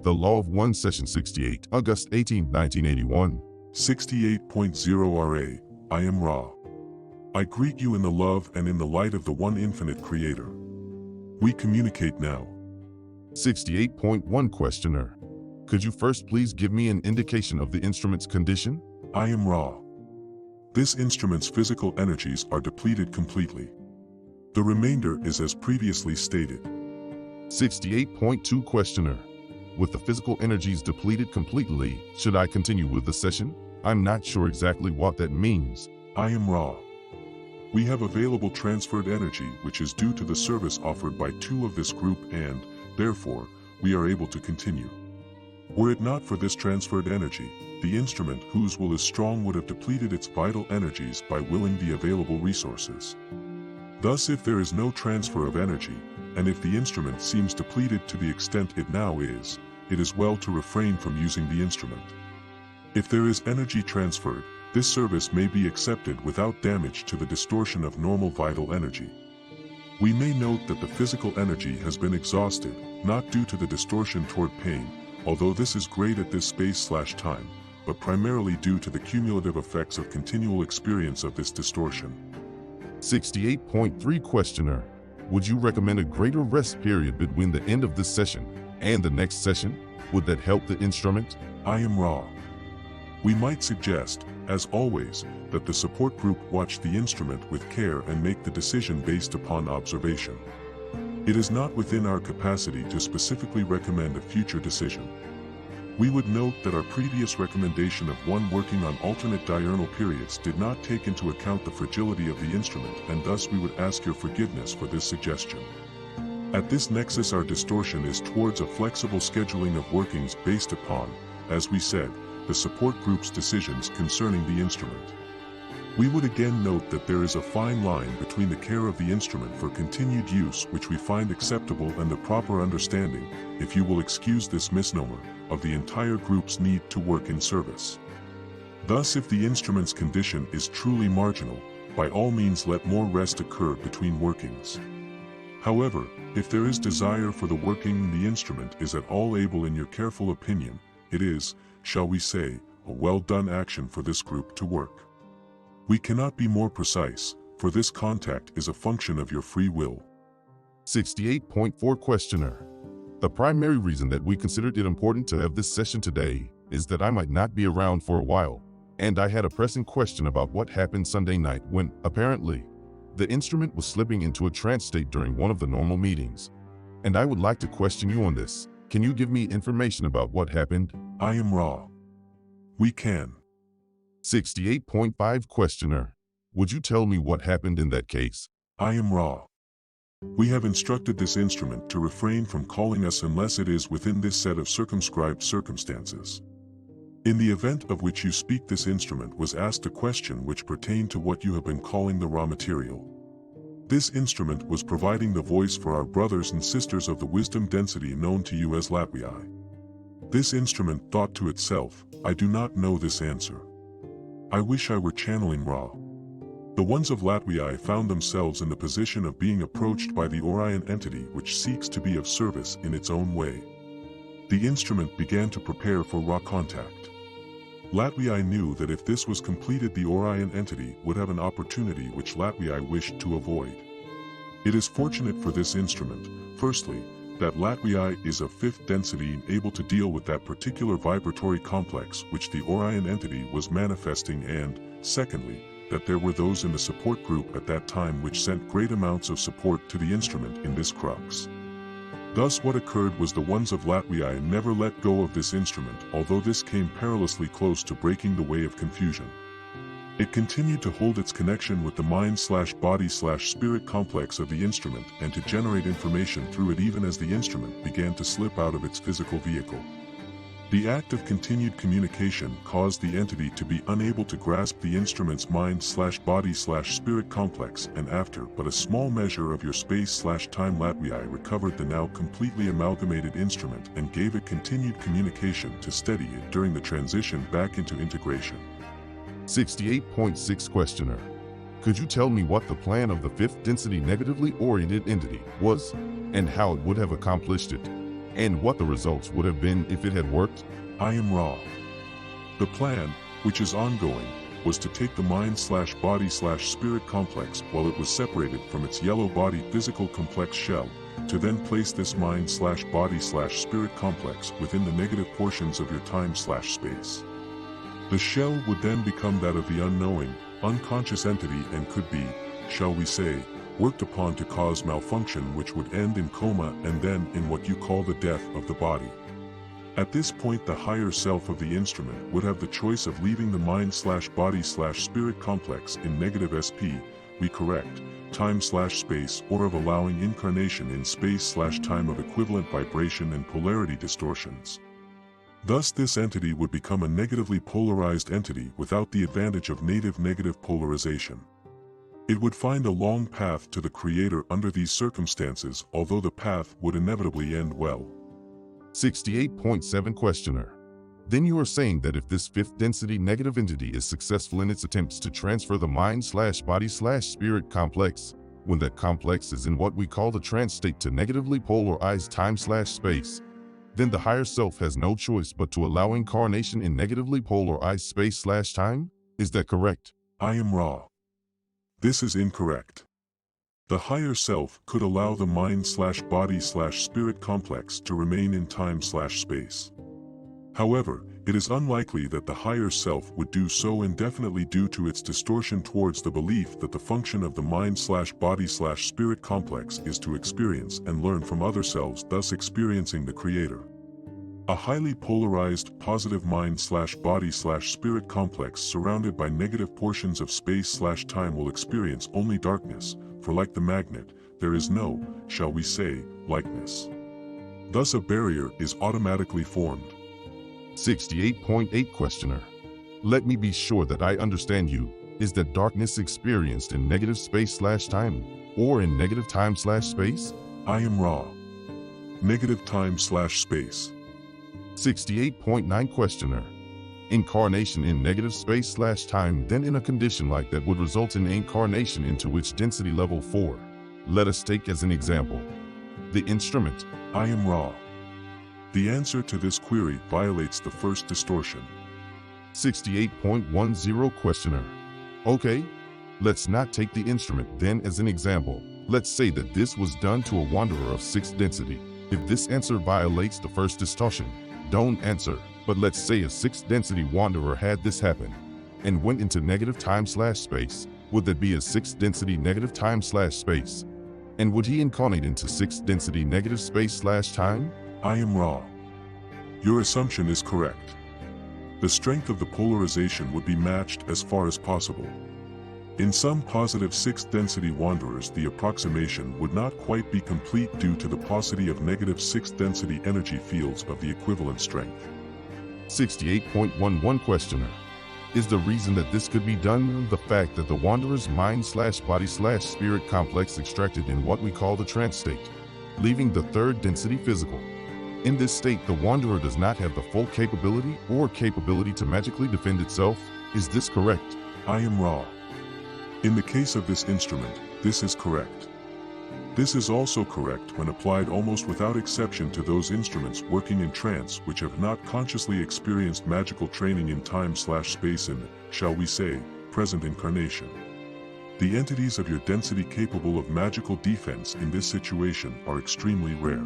The Law of One, Session 68, August 18, 1981. 68.0 RA, I am Ra. I greet you in the love and in the light of the one infinite Creator. We communicate now. 68.1 Questioner. Could you first please give me an indication of the instrument's condition? I am Ra. This instrument's physical energies are depleted completely. The remainder is as previously stated. 68.2 Questioner. With the physical energies depleted completely, should I continue with the session? I'm not sure exactly what that means. I am Ra. We have available transferred energy which is due to the service offered by two of this group and, therefore, we are able to continue. Were it not for this transferred energy, the instrument whose will is strong would have depleted its vital energies by willing the available resources. Thus, if there is no transfer of energy, and if the instrument seems depleted to the extent it now is, it is well to refrain from using the instrument. If there is energy transferred, this service may be accepted without damage to the distortion of normal vital energy. We may note that the physical energy has been exhausted, not due to the distortion toward pain, although this is great at this space/time, but primarily due to the cumulative effects of continual experience of this distortion. 68.3 Questioner. Would you recommend a greater rest period between the end of this session and the next session? Would that help the instrument? I am Ra. We might suggest, as always, that the support group watch the instrument with care and make the decision based upon observation. It is not within our capacity to specifically recommend a future decision. We would note that our previous recommendation of one working on alternate diurnal periods did not take into account the fragility of the instrument, and thus we would ask your forgiveness for this suggestion. At this nexus, our distortion is towards a flexible scheduling of workings based upon, as we said, the support group's decisions concerning the instrument. We would again note that there is a fine line between the care of the instrument for continued use which we find acceptable and the proper understanding, if you will excuse this misnomer, of the entire group's need to work in service. Thus, if the instrument's condition is truly marginal, by all means let more rest occur between workings. However, if there is desire for the working the instrument is at all able in your careful opinion, it is, shall we say, a well-done action for this group to work. We cannot be more precise, for this contact is a function of your free will. 68.4 Questioner. The primary reason that we considered it important to have this session today is that I might not be around for a while, and I had a pressing question about what happened Sunday night when, apparently, the instrument was slipping into a trance state during one of the normal meetings. And I would like to question you on this. Can you give me information about what happened? I am Ra. We can. 68.5 Questioner. Would you tell me what happened in that case? I am Ra. We have instructed this instrument to refrain from calling us unless it is within this set of circumscribed circumstances. In the event of which you speak, this instrument was asked a question which pertained to what you have been calling the raw material. This instrument was providing the voice for our brothers and sisters of the wisdom density known to you as Latwii. This instrument thought to itself, I do not know this answer. I wish I were channeling Ra. The ones of Latwii found themselves in the position of being approached by the Orion entity which seeks to be of service in its own way. The instrument began to prepare for Ra contact. Latwii knew that if this was completed, the Orion entity would have an opportunity which Latwii wished to avoid. It is fortunate for this instrument, firstly, that Latwii is of fifth density and able to deal with that particular vibratory complex which the Orion entity was manifesting, and, secondly, that there were those in the support group at that time which sent great amounts of support to the instrument in this crux. Thus what occurred was the ones of Latwii never let go of this instrument, although this came perilously close to breaking the way of confusion. It continued to hold its connection with the mind/body/spirit complex of the instrument and to generate information through it even as the instrument began to slip out of its physical vehicle. The act of continued communication caused the entity to be unable to grasp the instrument's mind/body/spirit complex, and after but a small measure of your space/time, Latwii recovered the now completely amalgamated instrument and gave it continued communication to steady it during the transition back into integration. 68.6 Questioner. Could you tell me what the plan of the fifth density negatively oriented entity was, and how it would have accomplished it? and what the results would have been if it had worked? I am Ra. The plan, which is ongoing, was to take the mind/body/spirit complex while it was separated from its yellow body physical complex shell, to then place this mind/body/spirit complex within the negative portions of your time/space. The shell would then become that of the unknowing, unconscious entity and could be, shall we say, worked upon to cause malfunction which would end in coma and then in what you call the death of the body. At this point the higher self of the instrument would have the choice of leaving the mind/body/spirit complex in negative SP, we correct, time/space, or of allowing incarnation in space/time of equivalent vibration and polarity distortions. Thus this entity would become a negatively polarized entity without the advantage of native negative polarization. It would find a long path to the Creator under these circumstances, although the path would inevitably end well. 68.7 Questioner. Then you are saying that if this fifth density negative entity is successful in its attempts to transfer the mind/body/spirit complex, when that complex is in what we call the trance state to negatively polarized time/space, then the higher self has no choice but to allow incarnation in negatively polarized space/time? Is that correct? I am Ra. This is incorrect. The higher self could allow the mind/body/spirit complex to remain in time/space. However, it is unlikely that the higher self would do so indefinitely due to its distortion towards the belief that the function of the mind/body/spirit complex is to experience and learn from other selves, thus experiencing the Creator. A highly polarized, positive mind/body/spirit complex surrounded by negative portions of space/time will experience only darkness, for like the magnet, there is no, shall we say, likeness. Thus a barrier is automatically formed. 68.8 Questioner. Let me be sure that I understand you. Is that darkness experienced in negative space/time, or in negative time/space? I am Ra. Negative time/space. 68.9 Questioner. Incarnation in negative space/time, then in a condition like that would result in incarnation into which density level 4? Let us take as an example the instrument. I am Ra. The answer to this query violates the first distortion. 68.10 Questioner. Okay, let's not take the instrument then as an example. Let's say that this was done to a wanderer of 6th density. If this answer violates the first distortion, don't answer. But let's say a 6th density wanderer had this happen and went into negative time/space. Would that be a 6th density negative time/space? And would he incarnate into 6th density negative space/time? I am Ra. Your assumption is correct. The strength of the polarization would be matched as far as possible. In some positive 6th density wanderers the approximation would not quite be complete due to the paucity of negative 6th density energy fields of the equivalent strength. 68.11 Questioner. Is the reason that this could be done the fact that the wanderer's mind/body/spirit complex extracted in what we call the trance state, leaving the 3rd density physical? In this state, the wanderer does not have the full capability to magically defend itself. Is this correct? I am Ra. In the case of this instrument, this is correct. This is also correct when applied almost without exception to those instruments working in trance which have not consciously experienced magical training in time/space in, shall we say, present incarnation. The entities of your density capable of magical defense in this situation are extremely rare.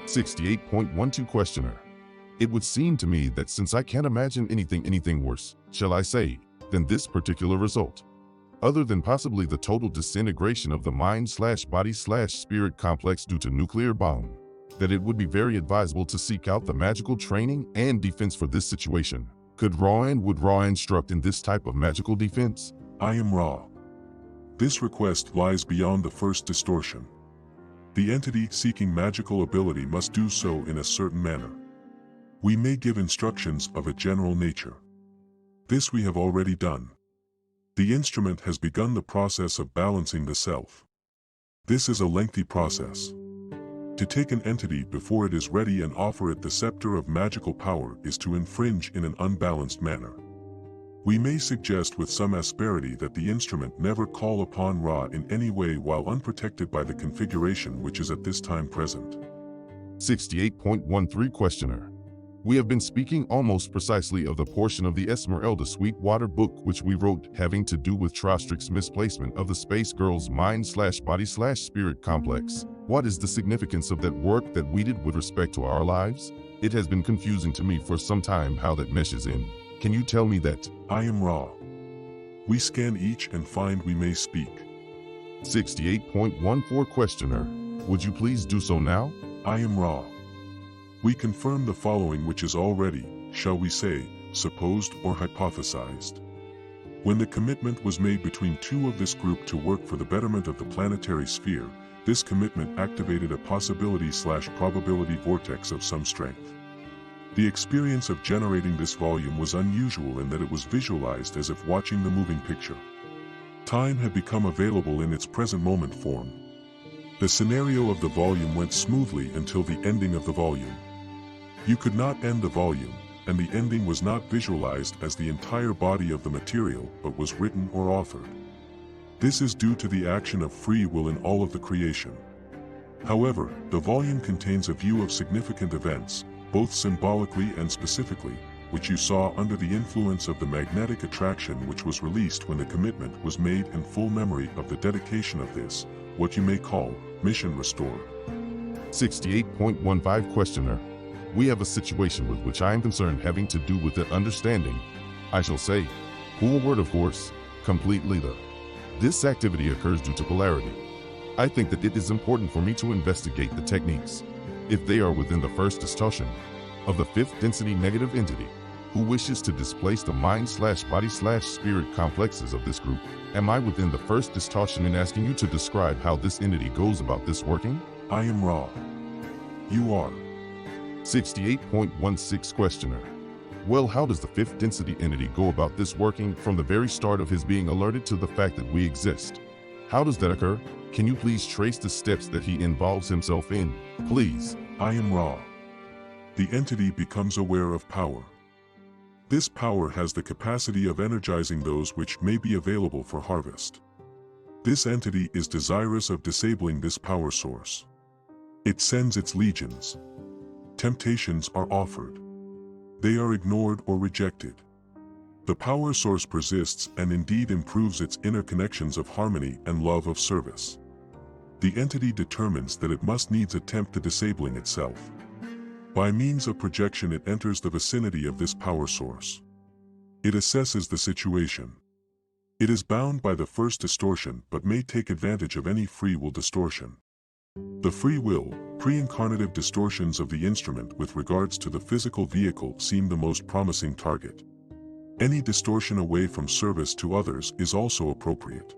68.12 Questioner. It would seem to me that since I can't imagine anything worse, shall I say, than this particular result, other than possibly the total disintegration of the mind/body/spirit complex due to nuclear bomb, that it would be very advisable to seek out the magical training and defense for this situation. Would Ra instruct in this type of magical defense? I am Ra. This request lies beyond the first distortion. The entity seeking magical ability must do so in a certain manner. We may give instructions of a general nature. This we have already done. The instrument has begun the process of balancing the self. This is a lengthy process. To take an entity before it is ready and offer it the scepter of magical power is to infringe in an unbalanced manner. We may suggest with some asperity that the instrument never call upon Ra in any way while unprotected by the configuration which is at this time present. 68.13 Questioner. We have been speaking almost precisely of the portion of the Esmeralda Sweetwater book which we wrote having to do with Trostrick's misplacement of the space girl's mind/body/spirit complex. What is the significance of that work that we did with respect to our lives? It has been confusing to me for some time how that meshes in. Can you tell me that? I am Ra. We scan each and find we may speak. 68.14 Questioner. Would you please do so now? I am Ra. We confirm the following which is already, shall we say, supposed or hypothesized. When the commitment was made between two of this group to work for the betterment of the planetary sphere, this commitment activated a possibility/probability vortex of some strength. The experience of generating this volume was unusual in that it was visualized as if watching the moving picture. Time had become available in its present moment form. The scenario of the volume went smoothly until the ending of the volume. You could not end the volume, and the ending was not visualized as the entire body of the material but was written or authored. This is due to the action of free will in all of the creation. However, the volume contains a view of significant events, both symbolically and specifically, which you saw under the influence of the magnetic attraction which was released when the commitment was made in full memory of the dedication of this, what you may call, mission restored. 68.15 Questioner. We have a situation with which I am concerned having to do with the understanding. I shall say, cool word of course, completely the. This activity occurs due to polarity. I think that it is important for me to investigate the techniques. If they are within the first distortion of the fifth density negative entity, who wishes to displace the mind/body/spirit complexes of this group, am I within the first distortion in asking you to describe how this entity goes about this working? I am Ra. You are. 68.16 Questioner. Well, how does the fifth density entity go about this working from the very start of his being alerted to the fact that we exist? How does that occur? Can you please trace the steps that he involves himself in, please? I am Ra. The entity becomes aware of power. This power has the capacity of energizing those which may be available for harvest. This entity is desirous of disabling this power source. It sends its legions. Temptations are offered. They are ignored or rejected. The power source persists and indeed improves its inner connections of harmony and love of service. The entity determines that it must needs attempt the disabling itself. By means of projection it enters the vicinity of this power source. It assesses the situation. It is bound by the first distortion but may take advantage of any free will distortion. The free will, pre-incarnative distortions of the instrument with regards to the physical vehicle seem the most promising target. Any distortion away from service to others is also appropriate.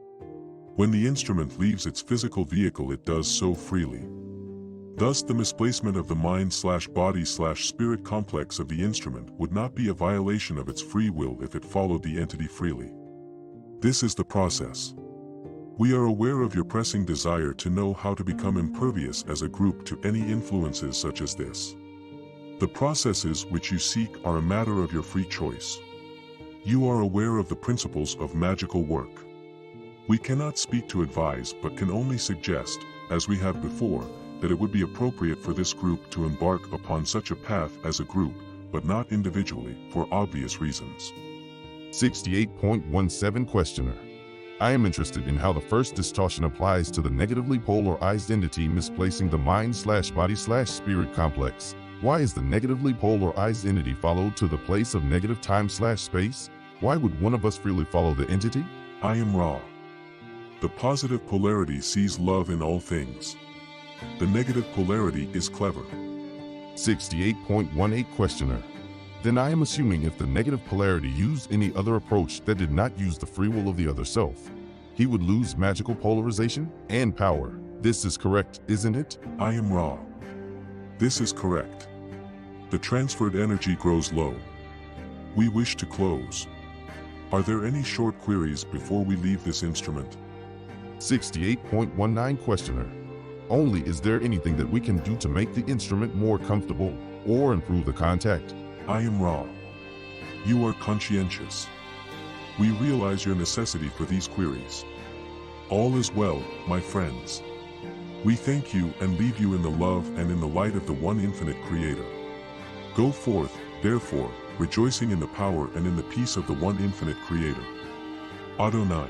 When the instrument leaves its physical vehicle it does so freely. Thus the misplacement of the mind/body/spirit complex of the instrument would not be a violation of its free will if it followed the entity freely. This is the process. We are aware of your pressing desire to know how to become impervious as a group to any influences such as this. The processes which you seek are a matter of your free choice. You are aware of the principles of magical work. We cannot speak to advise but can only suggest, as we have before, that it would be appropriate for this group to embark upon such a path as a group, but not individually, for obvious reasons. 68.17 Questioner. I am interested in how the first distortion applies to the negatively polarized entity misplacing the mind/body/spirit complex. Why is the negatively polarized entity followed to the place of negative time/space? Why would one of us freely follow the entity? I am Ra. The positive polarity sees love in all things. The negative polarity is clever. 68.18 Questioner. Then I am assuming if the negative polarity used any other approach that did not use the free will of the other self, he would lose magical polarization and power. This is correct, isn't it? I am Ra. This is correct. The transferred energy grows low. We wish to close. Are there any short queries before we leave this instrument? 68.19 Questioner. Only is there anything that we can do to make the instrument more comfortable or improve the contact? I am Ra. You are conscientious. We realize your necessity for these queries. All is well, my friends. We thank you and leave you in the love and in the light of the one infinite Creator. Go forth, therefore, rejoicing in the power and in the peace of the one infinite Creator. Adonai.